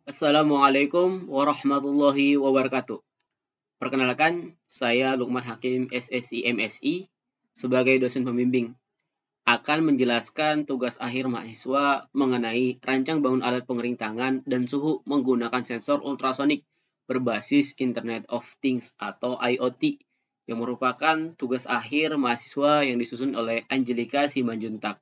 Assalamualaikum warahmatullahi wabarakatuh. Perkenalkan, saya Lukman Hakim SSI MSI sebagai dosen pembimbing akan menjelaskan tugas akhir mahasiswa mengenai rancang bangun alat pengering tangan dan suhu menggunakan sensor ultrasonik berbasis Internet of Things atau IoT yang merupakan tugas akhir mahasiswa yang disusun oleh Angelika Simanjuntak.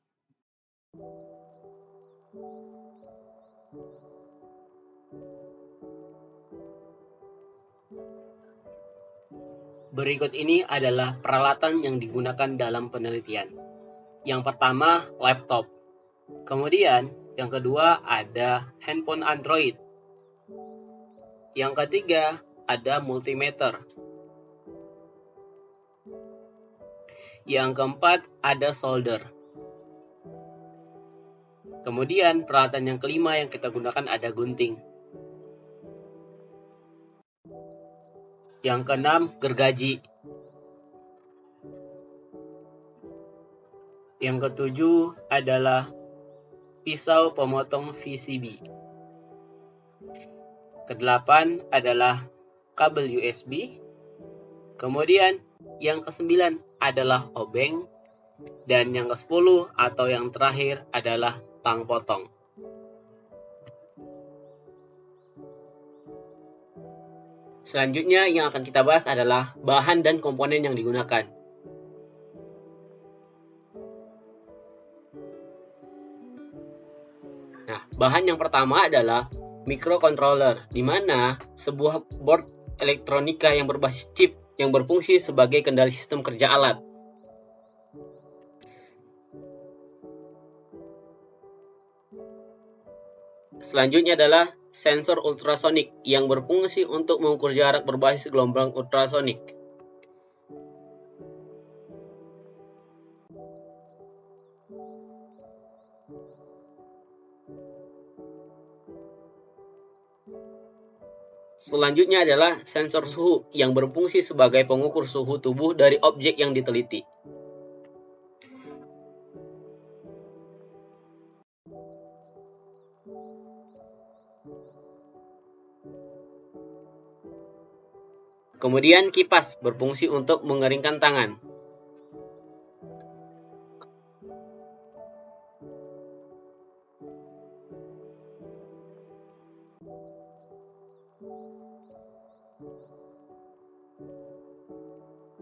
Berikut ini adalah peralatan yang digunakan dalam penelitian. Yang pertama, laptop. Kemudian, yang kedua ada handphone Android. Yang ketiga, ada multimeter. Yang keempat, ada solder. Kemudian, peralatan yang kelima yang kita gunakan ada gunting. Yang keenam, gergaji. Yang ketujuh adalah pisau pemotong PCB. Kedelapan adalah kabel USB. Kemudian, yang kesembilan adalah obeng. Dan yang ke-10 atau yang terakhir adalah tang potong. Selanjutnya yang akan kita bahas adalah bahan dan komponen yang digunakan. Nah, bahan yang pertama adalah microcontroller, di mana sebuah board elektronika yang berbasis chip yang berfungsi sebagai kendali sistem kerja alat. Selanjutnya adalah sensor ultrasonik yang berfungsi untuk mengukur jarak berbasis gelombang ultrasonik. Selanjutnya adalah sensor suhu yang berfungsi sebagai pengukur suhu tubuh dari objek yang diteliti. Kemudian kipas berfungsi untuk mengeringkan tangan.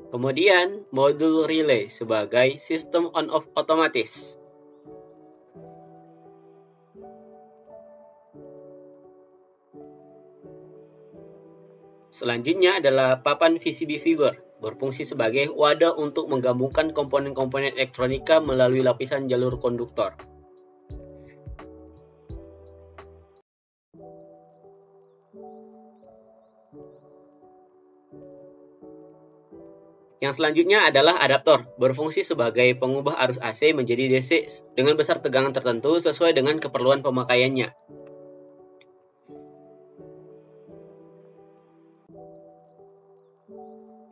Kemudian modul relay sebagai sistem on-off otomatis. Selanjutnya adalah papan PCB figure, berfungsi sebagai wadah untuk menggabungkan komponen-komponen elektronika melalui lapisan jalur konduktor. Yang selanjutnya adalah adaptor, berfungsi sebagai pengubah arus AC menjadi DC dengan besar tegangan tertentu sesuai dengan keperluan pemakaiannya.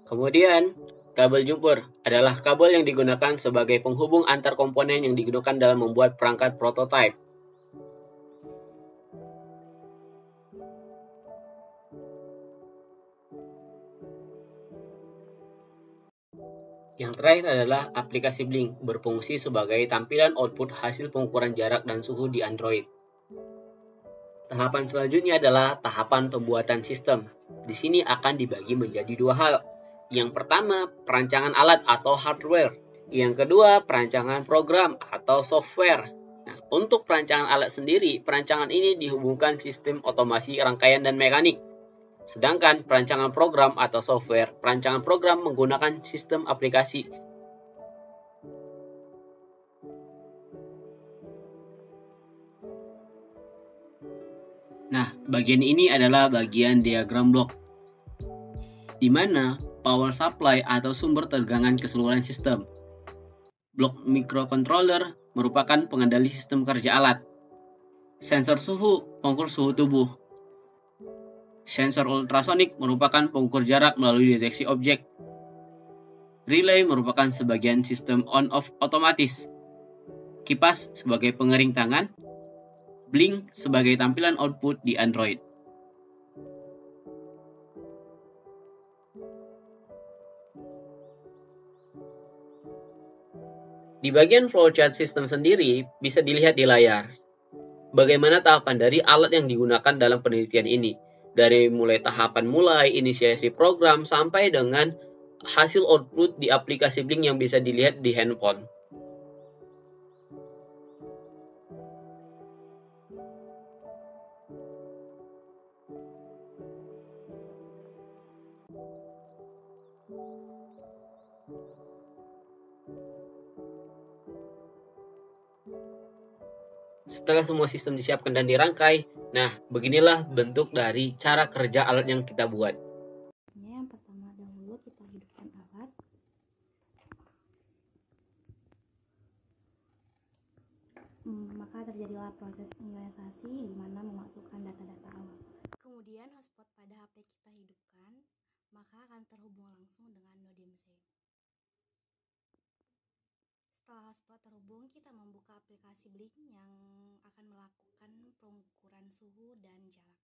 Kemudian, kabel jumper adalah kabel yang digunakan sebagai penghubung antar komponen yang digunakan dalam membuat perangkat prototipe. Yang terakhir adalah aplikasi Blink, berfungsi sebagai tampilan output hasil pengukuran jarak dan suhu di Android. Tahapan selanjutnya adalah tahapan pembuatan sistem. Di sini akan dibagi menjadi dua hal. Yang pertama, perancangan alat atau hardware. Yang kedua, perancangan program atau software. Nah, untuk perancangan alat sendiri, perancangan ini dihubungkan sistem otomasi rangkaian dan mekanik. Sedangkan perancangan program atau software, perancangan program menggunakan sistem aplikasi. Nah, bagian ini adalah bagian diagram blok, di mana power supply atau sumber tegangan keseluruhan sistem. Blok microcontroller merupakan pengendali sistem kerja alat. Sensor suhu, pengukur suhu tubuh. Sensor ultrasonik merupakan pengukur jarak melalui deteksi objek. Relay merupakan sebagian sistem on-off otomatis. Kipas sebagai pengering tangan. Blink sebagai tampilan output di Android. Di bagian flowchart sistem sendiri bisa dilihat di layar. Bagaimana tahapan dari alat yang digunakan dalam penelitian ini. Dari mulai tahapan inisiasi program sampai dengan hasil output di aplikasi Blink yang bisa dilihat di handphone. Setelah semua sistem disiapkan dan dirangkai, nah beginilah bentuk dari cara kerja alat yang kita buat. Yang pertama dahulu kita hidupkan alat. Maka terjadilah proses inisialisasi di mana memasukkan data-data awal. Kemudian hotspot pada HP kita hidupkan, maka akan terhubung langsung dengan NodeMC. Setelah hotspot terhubung, kita membuka aplikasi Blink yang akan melakukan pengukuran suhu dan jarak.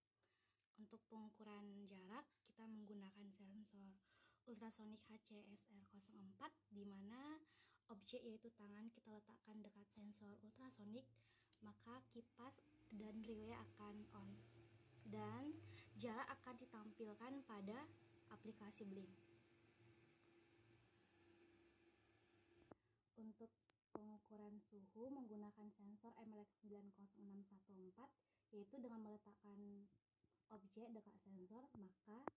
Untuk pengukuran jarak, kita menggunakan sensor ultrasonic HCSR04, di mana objek yaitu tangan kita letakkan dekat sensor ultrasonic, maka kipas dan relay akan on, dan jarak akan ditampilkan pada aplikasi Blink. Untuk pengukuran suhu menggunakan sensor MLX900614, yaitu dengan meletakkan objek dekat sensor, maka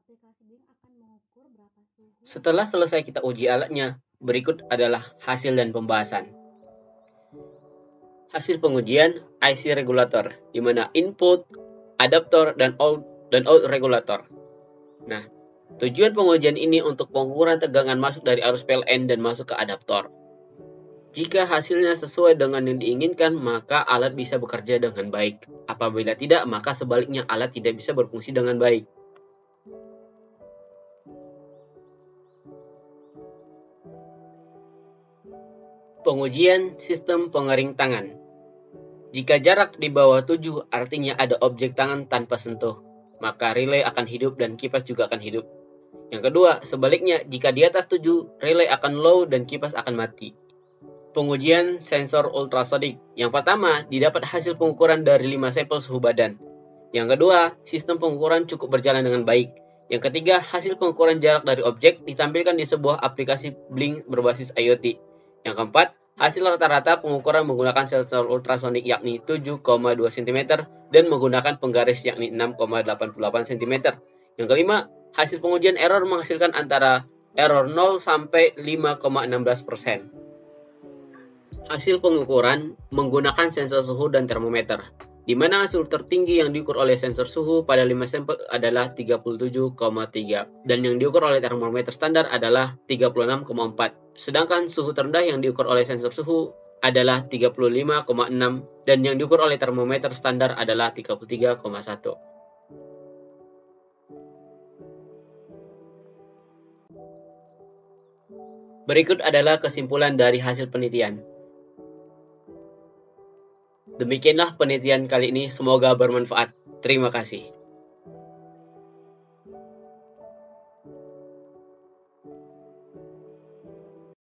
aplikasi Blink akan mengukur berapa suhu. Setelah selesai kita uji alatnya, berikut adalah hasil dan pembahasan. Hasil pengujian IC regulator, di mana input, adaptor, dan out regulator. Nah, tujuan pengujian ini untuk pengukuran tegangan masuk dari arus PLN dan masuk ke adaptor. Jika hasilnya sesuai dengan yang diinginkan, maka alat bisa bekerja dengan baik. Apabila tidak, maka sebaliknya alat tidak bisa berfungsi dengan baik. Pengujian sistem pengering tangan. Jika jarak di bawah 7 artinya ada objek tangan tanpa sentuh, maka relay akan hidup dan kipas juga akan hidup. Yang kedua, sebaliknya, jika di atas 7, relay akan low dan kipas akan mati. Pengujian sensor ultrasonic. Yang pertama, didapat hasil pengukuran dari 5 sampel suhu badan. Yang kedua, sistem pengukuran cukup berjalan dengan baik. Yang ketiga, hasil pengukuran jarak dari objek ditampilkan di sebuah aplikasi Blink berbasis IoT. Yang keempat, hasil rata-rata pengukuran menggunakan sensor ultrasonic yakni 7,2 cm dan menggunakan penggaris yakni 6,88 cm. Yang kelima, hasil pengujian error menghasilkan antara error 0 sampai 5,16%. Hasil pengukuran menggunakan sensor suhu dan termometer, di mana hasil tertinggi yang diukur oleh sensor suhu pada 5 sampel adalah 37,3 dan yang diukur oleh termometer standar adalah 36,4. Sedangkan suhu terendah yang diukur oleh sensor suhu adalah 35,6 dan yang diukur oleh termometer standar adalah 33,1. Berikut adalah kesimpulan dari hasil penelitian. Demikianlah penelitian kali ini, semoga bermanfaat. Terima kasih.